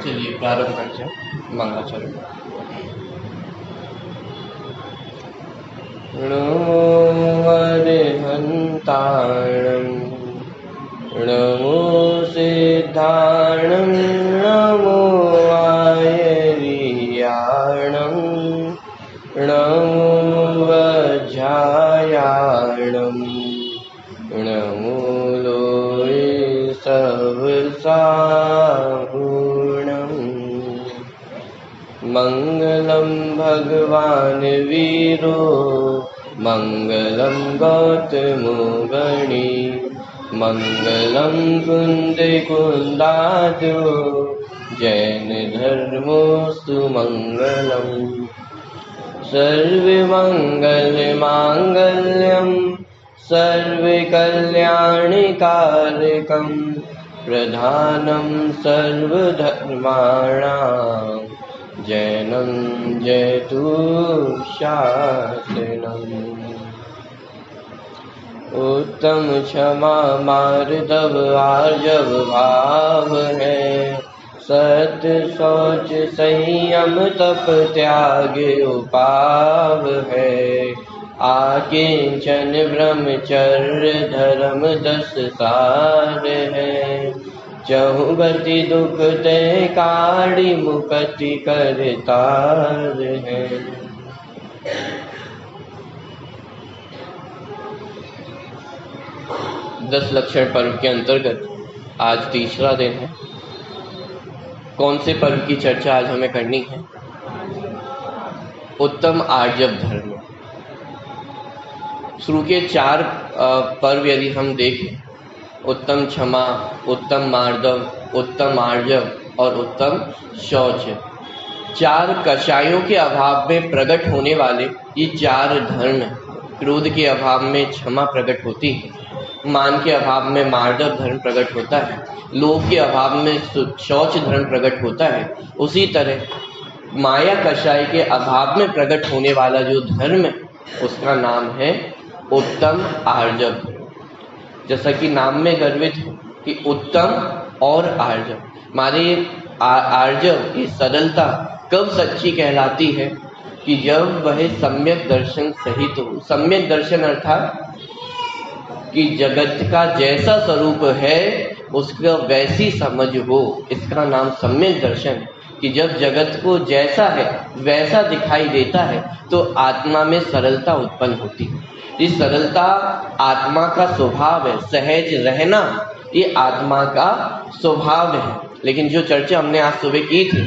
चलिए प्रारंभ करते हैं मंगलाचरण। नमो अरिहन्ताणं नमो सिद्धाणं नमो आयर्याणं नमो वज्रायाणं नमो लोये सवसाहुणं। मङ्गलं भगवान् वीरो मङ्गलं गौतमो गणी मङ्गलं कुन्दे कुन्दादो जैन धर्मोऽस्तु मङ्गलम्। सर्वमङ्गलमाङ्गल्यं सर्वकल्याणकारकं प्रधानं सर्वधर्माणां जैनं जयतु शासनम्। उत्तम क्षमा मार्दव आर्जव भाव है, सत्य शौच संयम तप त्याग उपाव है। आकिंचन ब्रह्मचर्य धर्म 10 सार है, चहुबति दुख ते काढ़ी मुक्ति करतार है। दस लक्षण पर्व के अंतर्गत आज तीसरा दिन है। कौन से पर्व की चर्चा आज हमें करनी है? उत्तम आर्जव धर्म। शुरू के 4 पर्व यदि हम देखें, उत्तम क्षमा, उत्तम मार्दव, उत्तम आर्जव और उत्तम शौच, 4 कषायों के अभाव में प्रकट होने वाले ये 4 धर्म हैं। क्रोध के अभाव में क्षमा प्रकट होती है, मान के अभाव में मार्दव धर्म प्रकट होता है, लोभ के अभाव में शौच धर्म प्रकट होता है। उसी तरह माया कषाय के अभाव में प्रकट होने वाला जो धर्म है उसका नाम है उत्तम आर्जव। जैसा कि नाम में गर्वित है कि उत्तम और आर्जव, हमारे आर्जव ये सरलता कब सच्ची कहलाती है कि जब वह सम्यक दर्शन सहित हो। सम्यक दर्शन अर्थात कि जगत का जैसा स्वरूप है उसका वैसी समझ हो, इसका नाम सम्यक दर्शन है। कि जब जगत को जैसा है वैसा दिखाई देता है तो आत्मा में सरलता उत्पन्न होती है। ये सरलता आत्मा का स्वभाव है, सहज रहना ये आत्मा का स्वभाव है। लेकिन जो चर्चा हमने आज सुबह की थी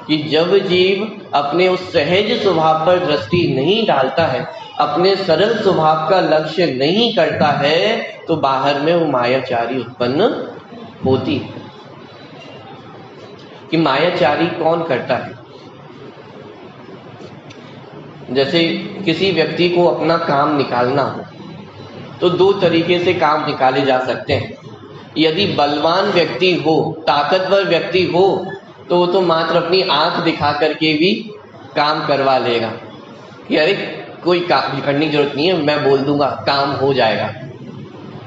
कि जब जीव अपने उस सहज स्वभाव पर दृष्टि नहीं डालता है, अपने सरल स्वभाव का लक्ष्य नहीं करता है, तो बाहर में वो मायाचारी उत्पन्न होती है। कि मायाचारी कौन करता है? जैसे किसी व्यक्ति को अपना काम निकालना हो तो 2 तरीके से काम निकाले जा सकते हैं। यदि बलवान व्यक्ति हो, ताकतवर व्यक्ति हो, तो वो तो मात्र अपनी आंख दिखा करके भी काम करवा लेगा कि अरे कोई काम करने की जरूरत नहीं है, मैं बोल दूंगा काम हो जाएगा।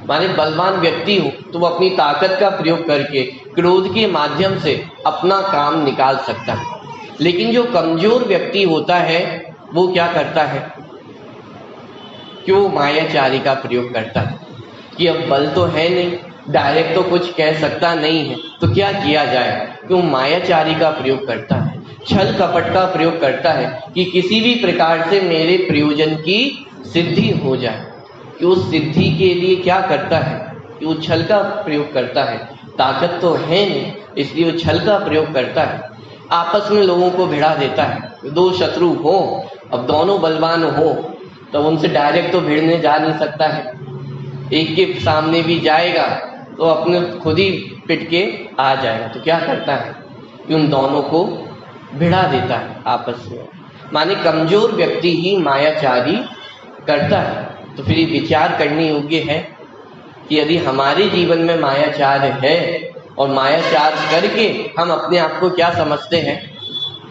माने बलवान व्यक्ति हो तो वो अपनी ताकत का प्रयोग करके क्रोध के माध्यम से अपना काम निकाल सकता है। लेकिन जो कमजोर व्यक्ति होता है वो क्या करता है कि वो मायाचारी का प्रयोग करता है कि अब बल तो है नहीं, डायरेक्ट तो कुछ कह सकता नहीं है, तो क्या किया जाए। कि वो मायाचारी का प्रयोग करता है, छल कपट का प्रयोग करता है कि किसी भी प्रकार से मेरे प्रयोजन की सिद्धि हो जाए। कि उस सिद्धि के लिए क्या करता है कि वो छल का प्रयोग करता है। ताकत तो है नहीं, इसलिए वो छल का प्रयोग करता है। आपस में लोगों को भिड़ा देता है। 2 शत्रु हो, अब दोनों बलवान हो तो उनसे डायरेक्ट तो भिड़ने जा नहीं सकता है। एक के सामने भी जाएगा तो अपने खुद ही पिट के आ जाएगा। तो क्या करता है कि उन दोनों को भिड़ा देता है आपस में। माने कमजोर व्यक्ति ही मायाचारी करता है। तो फिर ये विचार करने योग्य है कि यदि हमारे जीवन में मायाचार है और मायाचार करके हम अपने आप को क्या समझते हैं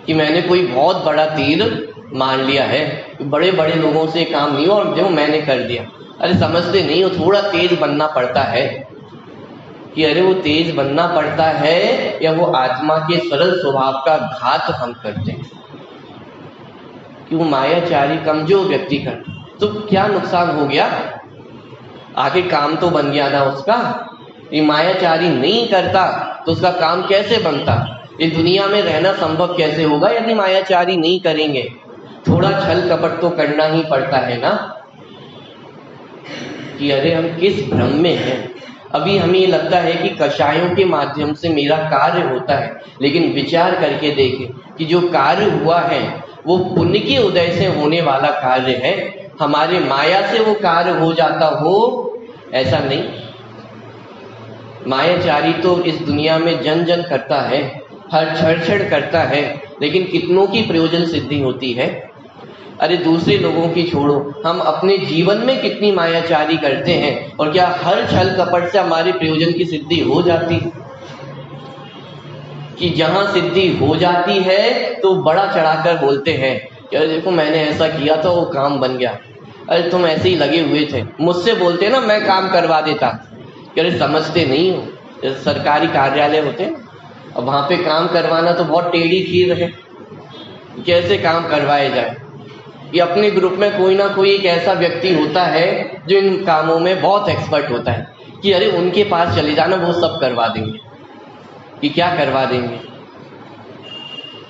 कि मैंने कोई बहुत बड़ा तीर मान लिया है, बड़े बड़े लोगों से काम नहीं और जो मैंने कर दिया। अरे समझते नहीं हो, थोड़ा तेज बनना पड़ता है। कि अरे वो तेज बनना पड़ता है या वो आत्मा के सरल स्वभाव का घात हम करते हैं, कि वो मायाचारी कमजोर व्यक्ति कर, तो क्या नुकसान हो गया? आखिर काम तो बन गया ना उसका। ये मायाचारी नहीं करता तो उसका काम कैसे बनता? इस दुनिया में रहना संभव कैसे होगा यदि मायाचारी नहीं करेंगे? थोड़ा छल कपट तो करना ही पड़ता है ना, कि अरे हम किस भ्रम में हैं। अभी हमें ये लगता है कि कषायों के माध्यम से मेरा कार्य होता है, लेकिन विचार करके देखें कि जो कार्य हुआ है वो पुण्य के उदय से होने वाला कार्य है, हमारे माया से वो कार्य हो जाता हो ऐसा नहीं। मायाचारी तो इस दुनिया में जन जन करता है, हर क्षण क्षण करता है, लेकिन कितनों की प्रयोजन सिद्धि होती है? अरे दूसरे लोगों की छोड़ो, हम अपने जीवन में कितनी मायाचारी करते हैं, और क्या हर छल कपट से हमारे प्रयोजन की सिद्धि हो जाती? कि जहां सिद्धि हो जाती है तो बड़ा चढ़ाकर बोलते हैं कि अरे देखो मैंने ऐसा किया था, वो काम बन गया। अरे तुम ऐसे ही लगे हुए थे, मुझसे बोलते ना मैं काम करवा देता। कि अरे समझते नहीं हो, जैसे सरकारी कार्यालय होते हैं, अब वहां पे काम करवाना तो बहुत टेढ़ी खीर है, कैसे काम करवाए जाए। ये अपने ग्रुप में कोई ना कोई एक ऐसा व्यक्ति होता है जो इन कामों में बहुत एक्सपर्ट होता है, कि अरे उनके पास चले जाना, वो सब करवा देंगे। कि क्या करवा देंगे?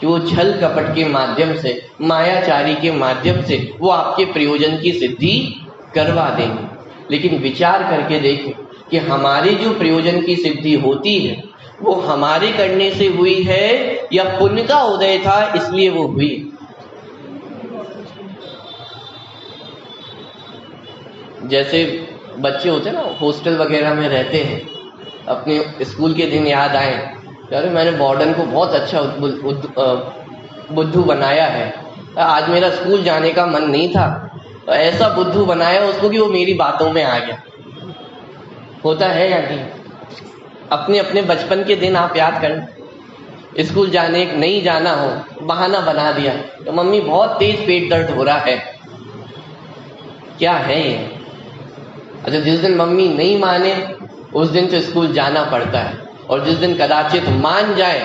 कि वो छल कपट के माध्यम से, मायाचारी के माध्यम से वो आपके प्रयोजन की सिद्धि करवा देंगे। लेकिन विचार करके देखें कि हमारे जो प्रयोजन की सिद्धि होती है वो हमारे करने से हुई है या पुण्य का उदय था इसलिए वो हुई। जैसे बच्चे होते हैं ना, हॉस्टल वगैरह में रहते हैं, अपने स्कूल के दिन याद आए, अरे मैंने वार्डन को बहुत अच्छा बुद्धू बनाया है, आज मेरा स्कूल जाने का मन नहीं था, तो ऐसा बुद्धू बनाया उसको कि वो मेरी बातों में आ गया। होता है या नहीं? अपने अपने बचपन के दिन आप याद करें, स्कूल जाने नहीं जाना हो, बहाना बना दिया, तो मम्मी बहुत तेज पेट दर्द हो रहा है। क्या है ये? अच्छा, जिस दिन मम्मी नहीं माने उस दिन तो स्कूल जाना पड़ता है, और जिस दिन कदाचित मान जाए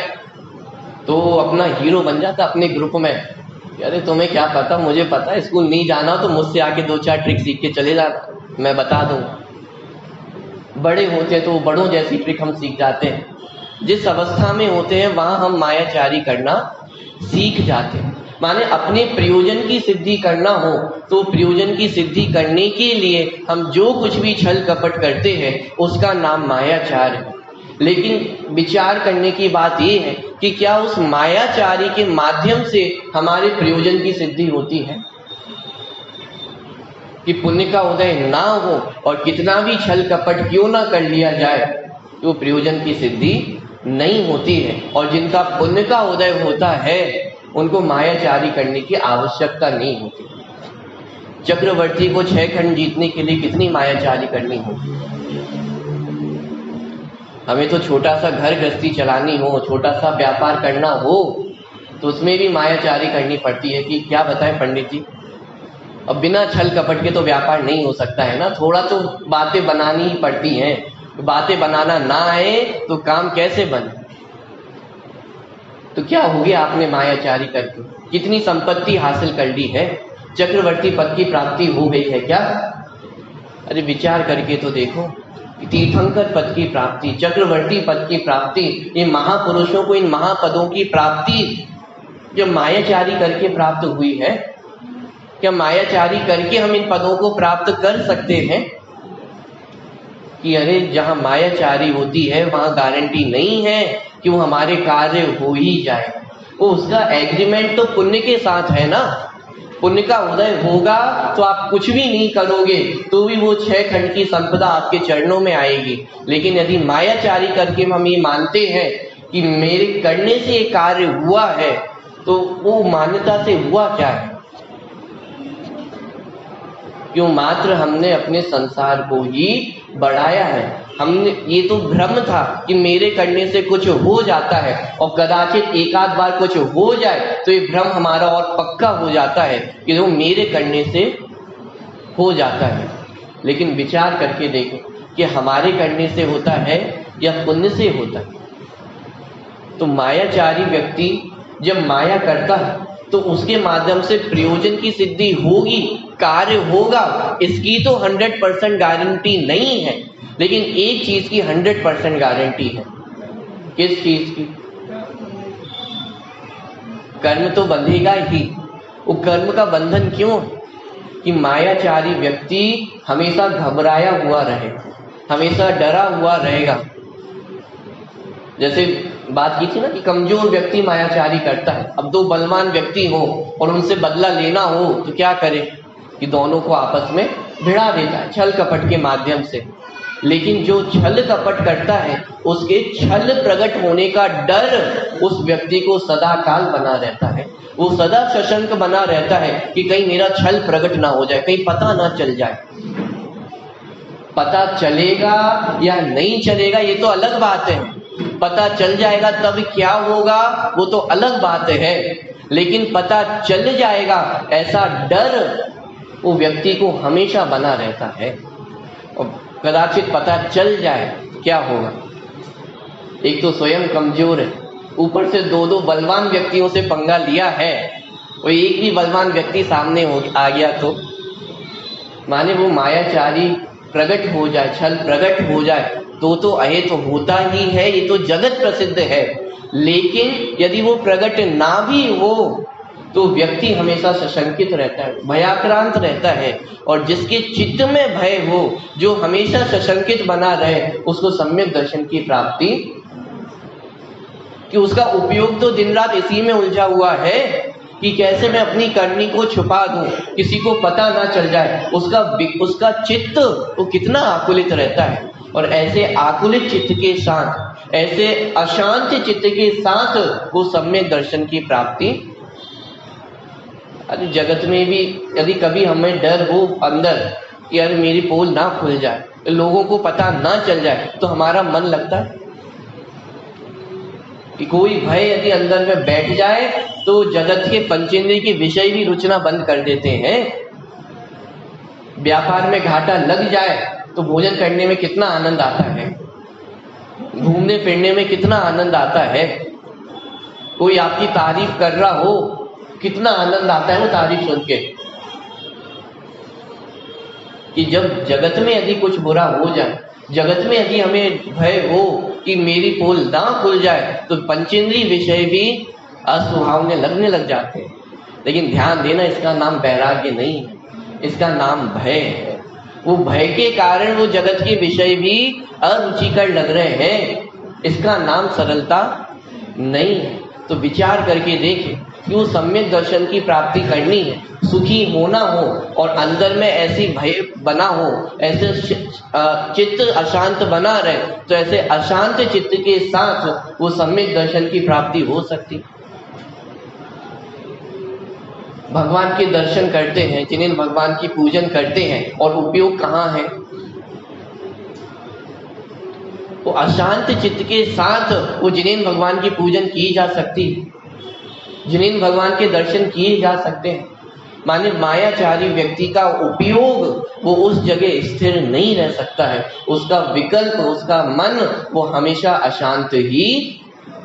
तो अपना हीरो बन जाता अपने ग्रुप में। अरे तुम्हें क्या पता, मुझे पता है, स्कूल नहीं जाना हो तो मुझसे आके 2-4 ट्रिक सीख के चले जाना, मैं बता दूंगा। बड़े होते हैं तो वो बड़ों जैसी ट्रिक हम सीख जाते हैं। जिस अवस्था में होते हैं वहां हम मायाचारी करना सीख जाते हैं। माने अपने प्रयोजन की सिद्धि करना हो तो प्रयोजन की सिद्धि करने के लिए हम जो कुछ भी छल कपट करते हैं उसका नाम मायाचार है। लेकिन विचार करने की बात यह है कि क्या उस मायाचारी के माध्यम से हमारे प्रयोजन की सिद्धि होती है? कि पुण्य का उदय ना हो और कितना भी छल कपट क्यों ना कर लिया जाए तो प्रयोजन की सिद्धि नहीं होती है। और जिनका पुण्य का उदय होता है उनको मायाचारी करने की आवश्यकता नहीं होती। चक्रवर्ती को 6 खंड जीतने के लिए कितनी मायाचारी करनी होगी? हमें तो छोटा सा घर गृहस्थी चलानी हो, छोटा सा व्यापार करना हो तो उसमें भी मायाचारी करनी पड़ती है। कि क्या बताएं पंडित जी, अब बिना छल कपट के तो व्यापार नहीं हो सकता है ना, थोड़ा तो बातें बनानी ही पड़ती हैं। बातें बनाना ना आए तो काम कैसे बने? तो क्या हो गया आपने मायाचारी करके? कितनी संपत्ति हासिल कर ली है, चक्रवर्ती पद की प्राप्ति हो गई है क्या? अरे विचार करके तो देखो, तीर्थंकर पद की प्राप्ति, चक्रवर्ती पद की प्राप्ति, ये महापुरुषों को इन महापदों की प्राप्ति जब मायाचारी करके प्राप्त हुई है, क्या मायाचारी करके हम इन पदों को प्राप्त कर सकते हैं? कि अरे जहां मायाचारी होती है वहां गारंटी नहीं है कि वो हमारे कार्य हो ही जाए। वो उसका एग्रीमेंट तो पुण्य के साथ है ना। पुण्य का उदय होगा तो आप कुछ भी नहीं करोगे तो भी वो 6 खंड की संपदा आपके चरणों में आएगी। लेकिन यदि मायाचारी करके हम ये मानते हैं कि मेरे करने से ये कार्य हुआ है, तो वो मान्यता से हुआ क्या है? क्यों मात्र हमने अपने संसार को ही बढ़ाया है। हमने, ये तो भ्रम था कि मेरे करने से कुछ हो जाता है, और कदाचित एक आध बार कुछ हो जाए तो ये भ्रम हमारा और पक्का हो जाता है कि वो मेरे करने से हो जाता है। लेकिन विचार करके देखें कि हमारे करने से होता है या पुण्य से होता है। तो मायाचारी व्यक्ति जब माया करता है तो उसके माध्यम से प्रयोजन की सिद्धि होगी, कार्य होगा, इसकी तो 100% गारंटी नहीं है, लेकिन एक चीज की 100% गारंटी है। किस चीज की? कर्म तो बंधेगा ही। वो कर्म का बंधन क्यों? कि मायाचारी व्यक्ति हमेशा घबराया हुआ रहे, हमेशा डरा हुआ रहेगा। जैसे बात की थी ना कि कमजोर व्यक्ति मायाचारी करता है। अब दो बलवान व्यक्ति हो और उनसे बदला लेना हो तो क्या करे कि दोनों को आपस में भिड़ा देता है छल कपट के माध्यम से। लेकिन जो छल कपट करता है उसके छल प्रकट होने का डर उस व्यक्ति को सदा काल बना रहता है। वो सदा सशंक बना रहता है कि कहीं मेरा छल प्रकट ना हो जाए, कहीं पता ना चल जाए। पता चलेगा या नहीं चलेगा ये तो अलग बात है, पता चल जाएगा तब क्या होगा वो तो अलग बात है, लेकिन पता चल जाएगा ऐसा डर वो व्यक्ति को हमेशा बना रहता है। और कदाचित पता चल जाए क्या होगा, एक तो स्वयं कमजोर है, ऊपर से दो दो बलवान व्यक्तियों से पंगा लिया है, और एक भी बलवान व्यक्ति सामने आ गया तो माने वो मायाचारी प्रकट हो जाए, छल प्रकट हो जाए तो अहे तो होता ही है, ये तो जगत प्रसिद्ध है। लेकिन यदि वो प्रकट ना भी हो तो व्यक्ति हमेशा सशंकित रहता है, भयाक्रांत रहता है। और जिसके चित्त में भय हो, जो हमेशा सशंकित बना रहे, उसको सम्यक दर्शन की प्राप्ति, कि उसका उपयोग तो दिन रात इसी में उलझा हुआ है कि कैसे मैं अपनी करनी को छुपा दूं, किसी को पता ना चल जाए। उसका चित्त वो कितना आकुलित रहता है। और ऐसे आकुलित चित्त के साथ, ऐसे अशांत चित्त के साथ वो सम्यक दर्शन की प्राप्ति। अरे जगत में भी यदि कभी हमें डर हो अंदर कि यार मेरी पोल ना खुल जाए, लोगों को पता ना चल जाए, तो हमारा मन लगता है कि कोई भय यदि अंदर में बैठ जाए तो जगत के पंचेंद्रिय के विषय भी रुचना बंद कर देते हैं। व्यापार में घाटा लग जाए तो भोजन करने में कितना आनंद आता है, घूमने फिरने में कितना आनंद आता है। कोई आपकी तारीफ कर रहा हो, कितना आनंद आता है वो तारीफ सुन के। कि जब जगत में यदि कुछ बुरा हो जाए, जगत में यदि हमें भय हो कि मेरी पोल ना खुल जाए, तो पंचेंद्रिय विषय भी असुहावने लगने लग जाते हैं। लेकिन ध्यान देना, इसका नाम वैराग्य नहीं है, इसका नाम भय है। वो भय के कारण वो जगत के विषय भी अरुचिकर लग रहे हैं, इसका नाम सरलता नहीं है। तो विचार करके देखें कि वो सम्यक दर्शन की प्राप्ति करनी है, सुखी होना हो और अंदर में ऐसी भय बना हो, ऐसे चित्त अशांत बना रहे, तो ऐसे अशांत चित्त के साथ वो सम्यक दर्शन की प्राप्ति हो सकती। भगवान के दर्शन करते हैं, जिन्हें भगवान की पूजन करते हैं, और उपयोग कहाँ है? वो अशांत चित्त के साथ वो जिन्हें भगवान की पूजन की जा सकती है, जिन्हें भगवान के दर्शन किए जा सकते हैं। माने मायाचारी व्यक्ति का उपयोग वो उस जगह स्थिर नहीं रह सकता है, उसका विकल्प, उसका मन वो हमेशा अशांत ही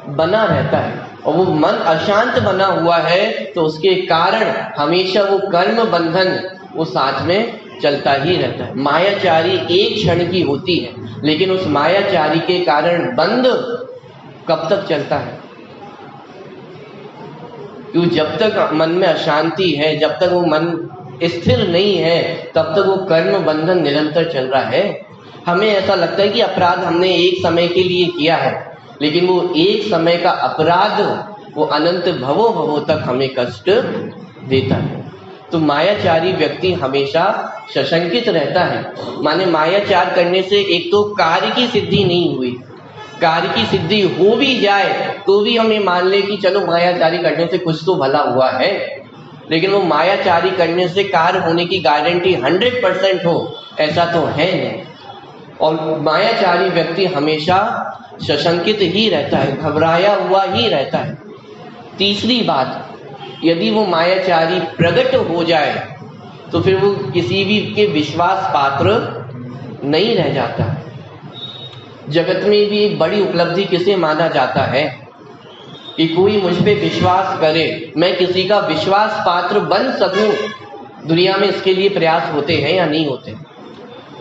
बना रहता है। और वो मन अशांत बना हुआ है तो उसके कारण हमेशा वो कर्म बंधन वो साथ में चलता ही रहता है। मायाचारी एक क्षण की होती है, लेकिन उस मायाचारी के कारण बंध कब तक चलता है? क्यों? जब तक मन में अशांति है, जब तक वो मन स्थिर नहीं है, तब तक वो कर्म बंधन निरंतर चल रहा है। हमें ऐसा लगता है कि अपराध हमने एक समय के लिए किया है, लेकिन वो एक समय का अपराध वो अनंत भवों भवों तक हमें कष्ट देता है। तो मायाचारी व्यक्ति हमेशा सशंकित रहता है। माने मायाचार करने से एक तो कार्य की सिद्धि नहीं हुई, कार्य की सिद्धि हो भी जाए तो भी हम ये मान ले कि चलो मायाचारी करने से कुछ तो भला हुआ है, लेकिन वो मायाचारी करने से कार्य होने की गारंटी 100% हो, ऐसा तो है नहीं। और मायाचारी व्यक्ति हमेशा सशंकित ही रहता है, घबराया हुआ ही रहता है। तीसरी बात, यदि वो मायाचारी प्रकट हो जाए तो फिर वो किसी भी के विश्वास पात्र नहीं रह जाता। जगत में भी एक बड़ी उपलब्धि किसे माना जाता है कि कोई मुझ पे विश्वास करे, मैं किसी का विश्वास पात्र बन सकूं। दुनिया में इसके लिए प्रयास होते हैं या नहीं होते?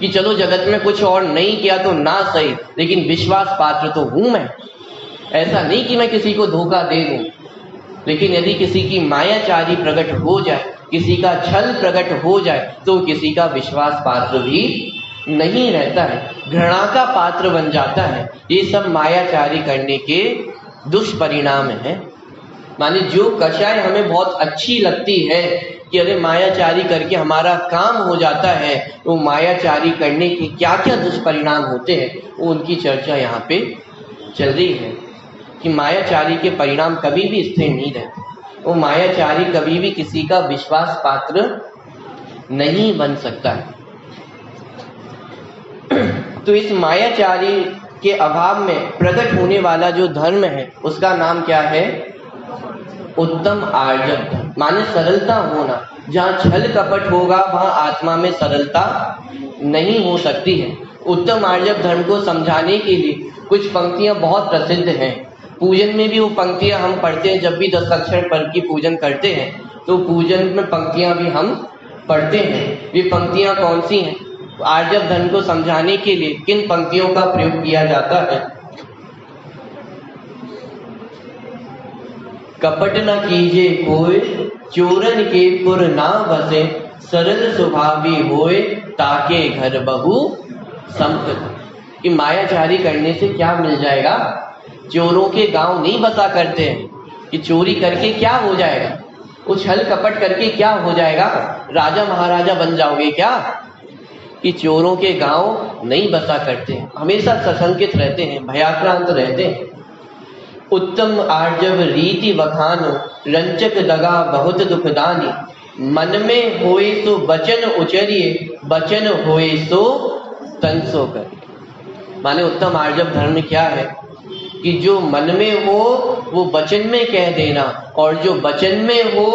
कि चलो जगत में कुछ और नहीं किया तो ना सही, लेकिन विश्वास पात्र तो हूं मैं। ऐसा नहीं कि मैं किसी को धोखा दे दूं, लेकिन यदि किसी की मायाचारी प्रकट हो जाए, किसी का छल प्रकट हो जाए, तो किसी का विश्वास पात्र भी नहीं रहता है, घृणा का पात्र बन जाता है। ये सब मायाचारी करने के दुष्परिणाम है। माने जो कषाय हमें बहुत अच्छी लगती है कि अरे मायाचारी करके हमारा काम हो जाता है, तो मायाचारी करने के क्या क्या दुष्परिणाम होते हैं वो उनकी चर्चा यहाँ पे चल रही है कि मायाचारी के परिणाम कभी भी स्थिर नहीं रहते। वो मायाचारी कभी भी किसी का विश्वास पात्र नहीं बन सकता है। तो इस मायाचारी के अभाव में प्रकट होने वाला जो धर्म है उसका नाम क्या है? उत्तम आर्जव धर्म। माने सरलता होना। जहाँ छल कपट होगा वहाँ आत्मा में सरलता नहीं हो सकती है। उत्तम आर्जव धर्म को समझाने के लिए कुछ पंक्तियां बहुत प्रसिद्ध हैं। पूजन में भी वो पंक्तियां हम पढ़ते हैं। जब भी 10 अक्षर पढ़ की पूजन करते हैं तो पूजन में पंक्तियां भी हम पढ़ते हैं। ये पंक्तियां कौन सी हैं? आर्जव धर्म को समझाने के लिए किन पंक्तियों का प्रयोग किया जाता है? कपट न कीजे कोय, चोरन के पुर ना बसे, सरल स्वभावी होए, ताके घर बहु संपत। कि मायाचारी करने से क्या मिल जाएगा? चोरों के गांव नहीं बसा करते हैं कि चोरी करके क्या हो जाएगा, उछल कपट करके क्या हो जाएगा, राजा महाराजा बन जाओगे क्या? कि चोरों के गांव नहीं बसा करते हैं, हमेशा सशंकित रहते हैं, भयाक्रांत रहते हैं। उत्तम आर्जव रीति बखानो, रंचक दगा बहुत दुखदानी, मन में होए सो बचन उचरिए, बचन होए सो तन सो करिए। माने उत्तम आर्जव धर्म क्या है कि जो मन में हो वो वचन में कह देना, और जो वचन में हो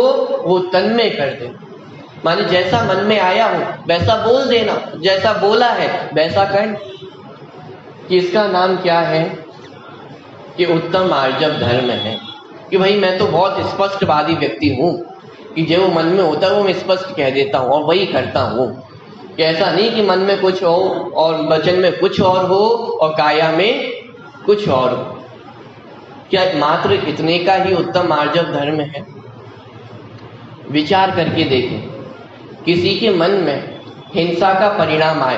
वो तन में कर देना। माने जैसा मन में आया हो वैसा बोल देना, जैसा बोला है वैसा कर। कि इसका नाम क्या है? कि उत्तम आर्जव धर्म है। कि भाई मैं तो बहुत स्पष्टवादी व्यक्ति हूँ कि जो मन में होता है वो मैं स्पष्ट कह देता हूँ और वही करता हूँ। कि ऐसा नहीं कि मन में कुछ हो और वचन में कुछ और हो और काया में कुछ और हो। क्या मात्र इतने का ही उत्तम आर्जव धर्म है? विचार करके देखें। किसी के मन में हिंसा का परिणाम आए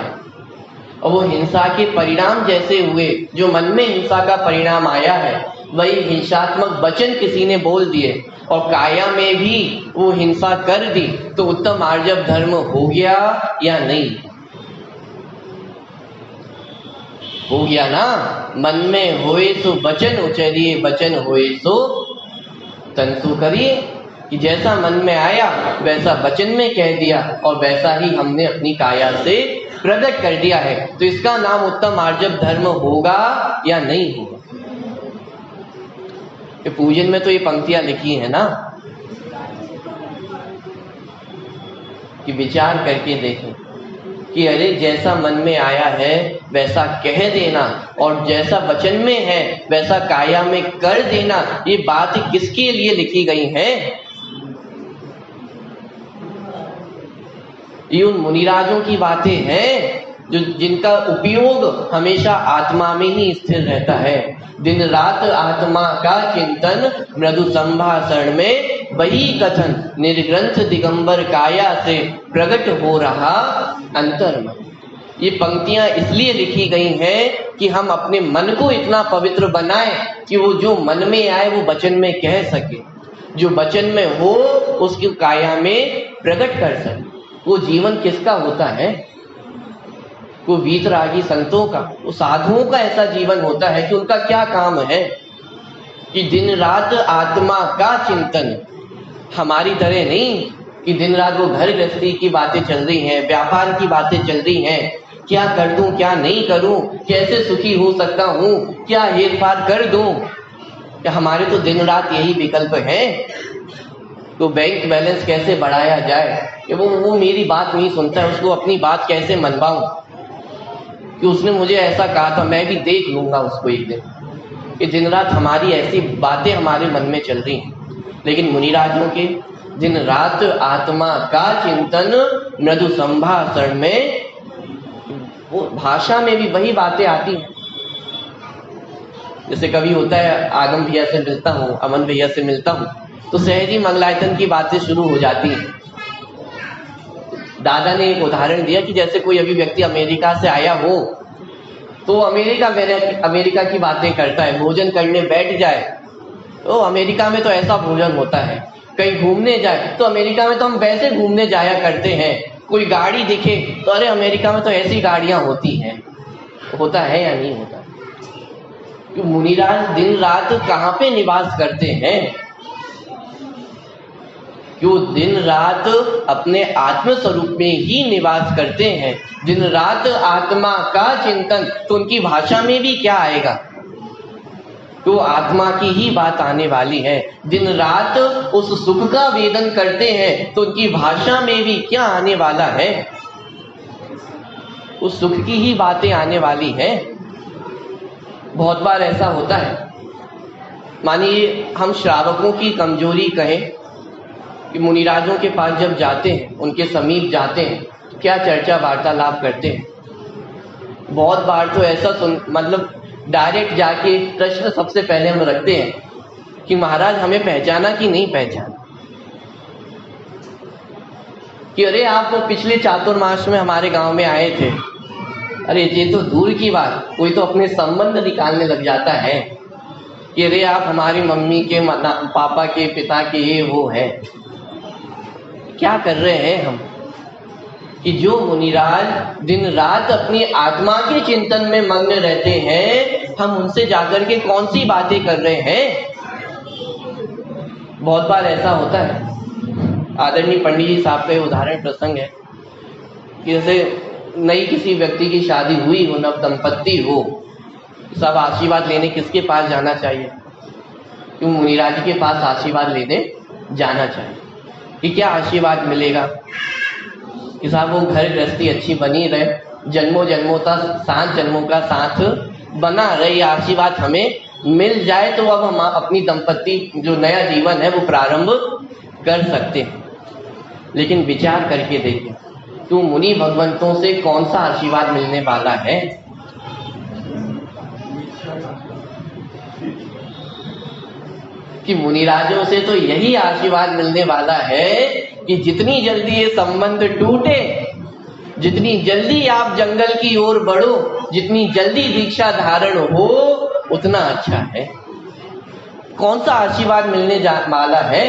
और वो हिंसा के परिणाम जैसे हुए, जो मन में हिंसा का परिणाम आया है वही हिंसात्मक वचन किसी ने बोल दिए और काया में भी वो हिंसा कर दी, तो उत्तम आर्जव धर्म हो गया या नहीं? हो गया ना। मन में होए सो वचन उचरिए, वचन होए सो तंतु करिए। कि जैसा मन में आया वैसा वचन में कह दिया और वैसा ही हमने अपनी काया से प्रकट कर दिया है। तो इसका नाम उत्तम आर्जव धर्म होगा या नहीं होगा? पूजन में तो ये पंक्तियां लिखी है ना कि विचार करके देखें कि अरे जैसा मन में आया है वैसा कह देना और जैसा वचन में है वैसा काया में कर देना। ये बात किसके लिए लिखी गई है? ये उन मुनिराजों की बातें हैं जो जिनका उपयोग हमेशा आत्मा में ही स्थिर रहता है। दिन रात आत्मा का चिंतन, मृदु संभाषण में वही कथन, निर्ग्रंथ दिगंबर काया से प्रकट हो रहा अंतर्मन। ये पंक्तियां इसलिए लिखी गई हैं कि हम अपने मन को इतना पवित्र बनाएं कि वो जो मन में आए वो वचन में कह सके, जो वचन में हो उसकी काया में प्रकट कर सके। वो जीवन किसका होता है? वो वीतरागी संतों का, वो साधुओं का ऐसा जीवन होता है कि उनका क्या काम है कि दिन रात आत्मा का चिंतन। हमारी तरह नहीं कि दिन रात वो घर गृहस्थी की बातें चल रही हैं, व्यापार की बातें चल रही हैं, क्या कर दूं क्या नहीं करूं, कैसे सुखी हो सकता हूं, क्या हेर फार कर दूं। क्या हमारे तो दिन रात यही विकल्प है। तो बैंक बैलेंस कैसे बढ़ाया जाए, कि वो मेरी बात नहीं सुनता है, उसको अपनी बात कैसे मनवाऊं। कि उसने मुझे ऐसा कहा था, मैं भी देख लूंगा उसको एक दिन। कि दिन रात हमारी ऐसी बातें हमारे मन में चल रही हैं। लेकिन मुनिराजों के दिन रात आत्मा का चिंतन मृदु संभाषण में, वो भाषा में भी वही बातें आती हैं। जैसे कभी होता है आगम भैया से मिलता हूँ, अमन भैया से मिलता हूँ, तो सहज ही मंगलायतन की बातें शुरू हो जाती हैं। दादा ने एक उदाहरण दिया कि जैसे कोई अभी व्यक्ति अमेरिका से आया हो तो अमेरिका की बातें करता है, भोजन करने बैठ जाए तो अमेरिका में तो ऐसा भोजन होता है, कहीं घूमने जाए तो अमेरिका में तो हम वैसे घूमने जाया करते हैं, कोई गाड़ी दिखे तो अरे अमेरिका में तो ऐसी गाड़ियां होती हैं। होता है या नहीं होता? कि मुनिराज दिन रात कहाँ पे निवास करते हैं? क्यों दिन रात अपने आत्म स्वरूप में ही निवास करते हैं। दिन रात आत्मा का चिंतन, तो उनकी भाषा में भी क्या आएगा? तो आत्मा की ही बात आने वाली है। दिन रात उस सुख का वेदन करते हैं तो उनकी भाषा में भी क्या आने वाला है? उस सुख की ही बातें आने वाली है। बहुत बार ऐसा होता है, मानिए हम श्रावकों की कमजोरी कहें कि मुनिराजों के पास जब जाते हैं, उनके समीप जाते हैं, तो क्या चर्चा वार्तालाप करते हैं। बहुत बार तो ऐसा मतलब डायरेक्ट जाके प्रश्न सबसे पहले हम रखते हैं कि महाराज हमें पहचाना कि नहीं पहचाना, कि अरे आप तो पिछले चातुर्मास में हमारे गांव में आए थे। अरे ये तो दूर की बात, कोई तो अपने संबंध निकालने लग जाता है कि अरे आप हमारी मम्मी के पापा के पिता के ये वो है। क्या कर रहे हैं हम? कि जो मुनिराज दिन रात अपनी आत्मा के चिंतन में मग्न रहते हैं, हम उनसे जाकर के कौन सी बातें कर रहे हैं। बहुत बार ऐसा होता है, आदरणीय पंडित जी साहब का उदाहरण प्रसंग है कि जैसे नई किसी व्यक्ति की शादी हुई हो, नव दंपत्ति हो, सब आशीर्वाद लेने किसके पास जाना चाहिए? क्यों मुनिराज के पास आशीर्वाद लेने जाना चाहिए। कि क्या आशीर्वाद मिलेगा? कि साहब वो घर गृहस्थी अच्छी बनी रहे, जन्मों जन्मों तक 7 जन्मों का साथ बना रहे, आशीर्वाद हमें मिल जाए तो अब हम अपनी दंपत्ति जो नया जीवन है वो प्रारंभ कर सकते हैं। लेकिन विचार करके देखिए, तो मुनि भगवंतों से कौन सा आशीर्वाद मिलने वाला है? कि मुनिराजों से तो यही आशीर्वाद मिलने वाला है कि जितनी जल्दी ये संबंध टूटे, जितनी जल्दी आप जंगल की ओर बढ़ो, जितनी जल्दी दीक्षा धारण हो, उतना अच्छा है। कौन सा आशीर्वाद मिलने वाला है?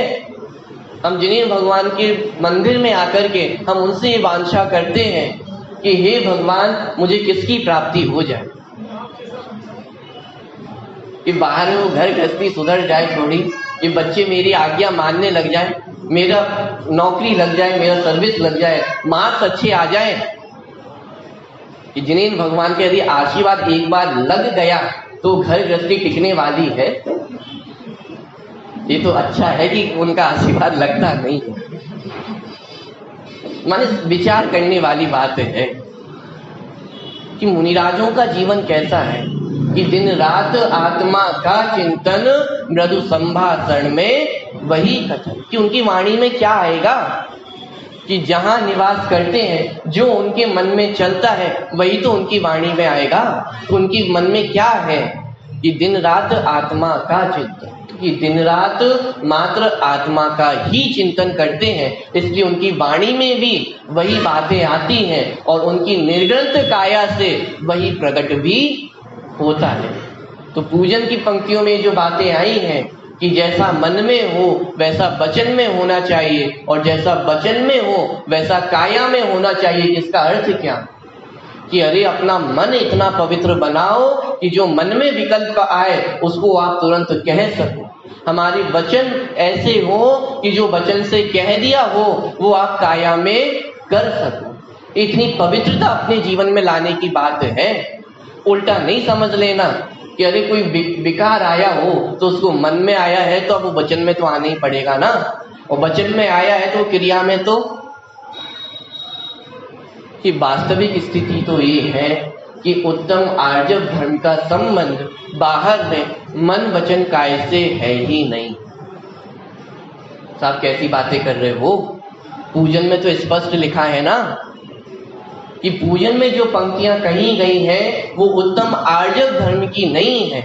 हम जिन्हें भगवान के मंदिर में आकर के हम उनसे वांछा करते हैं कि हे भगवान मुझे किसकी प्राप्ति हो जाए, कि बाहर में वो घर गृहस्थी सुधर जाए थोड़ी, कि बच्चे मेरी आज्ञा मानने लग जाए, मेरा नौकरी लग जाए, मेरा सर्विस लग जाए, मार्क्स अच्छे आ जाए। कि जिन्हें भगवान के यदि आशीर्वाद एक बार लग गया तो घर गृहस्थी टिकने वाली है। ये तो अच्छा है कि उनका आशीर्वाद लगता नहीं है। माने विचार करने वाली बात है कि मुनिराजों का जीवन कैसा है कि दिन रात आत्मा का चिंतन मृदु संभाषण में वही कथन। कि उनकी वाणी में क्या आएगा? कि जहां निवास करते हैं, जो उनके मन में चलता है वही तो उनकी वाणी में आएगा। तो उनकी मन में क्या है कि दिन रात आत्मा का चिंतन, कि दिन रात मात्र आत्मा का ही चिंतन करते हैं, इसलिए उनकी वाणी में भी वही बातें आती हैं और उनकी निर्ग्रंथ काया से वही प्रकट भी होता है। तो पूजन की पंक्तियों में जो बातें आई हैं कि जैसा मन में हो वैसा वचन में होना चाहिए और जैसा वचन में हो वैसा काया में होना चाहिए। इसका अर्थ क्या? कि अरे अपना मन इतना पवित्र बनाओ कि जो मन में विकल्प आए उसको आप तुरंत कह सको। हमारे वचन ऐसे हो कि जो वचन से कह दिया हो वो आप काया में कर सको। इतनी पवित्रता अपने जीवन में लाने की बात है। उल्टा नहीं समझ लेना कि अरे कोई विकार आया हो तो उसको मन में आया है तो अब वो वचन में तो आना ही पड़ेगा ना, और वचन में आया है तो क्रिया में तो। कि वास्तविक स्थिति तो ये है कि उत्तम आर्जव धर्म का संबंध बाहर में मन वचन काय से है ही नहीं। साहब कैसी बातें कर रहे हो? पूजन में तो स्पष्ट लिखा है ना कि पूजन में जो पंक्तियां कही गई हैं वो उत्तम आर्जव धर्म की नहीं है,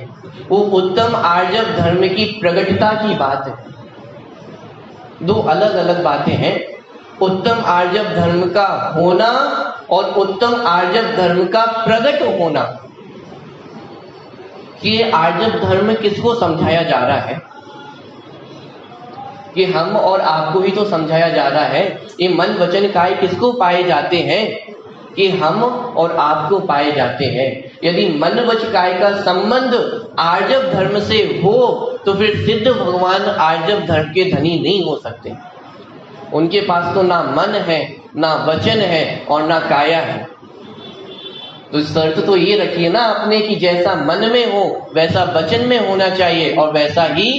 वो उत्तम आर्जव धर्म की प्रगटता की बात है। दो अलग अलग बातें हैं, उत्तम आर्जव धर्म का होना और उत्तम आर्जव धर्म का प्रकट होना। कि ये आर्जव धर्म किसको समझाया जा रहा है? कि हम और आपको ही तो समझाया जा रहा है। ये मन वचन काय किसको पाए जाते हैं? कि हम और आपको पाए जाते हैं। यदि मन वचन काय का संबंध आर्जव धर्म से हो तो फिर सिद्ध भगवान आर्जव धर्म के धनी नहीं हो सकते। उनके पास तो ना मन है, ना वचन है और ना काया है। तो शर्त तो ये रखिए ना आपने कि जैसा मन में हो वैसा वचन में होना चाहिए और वैसा ही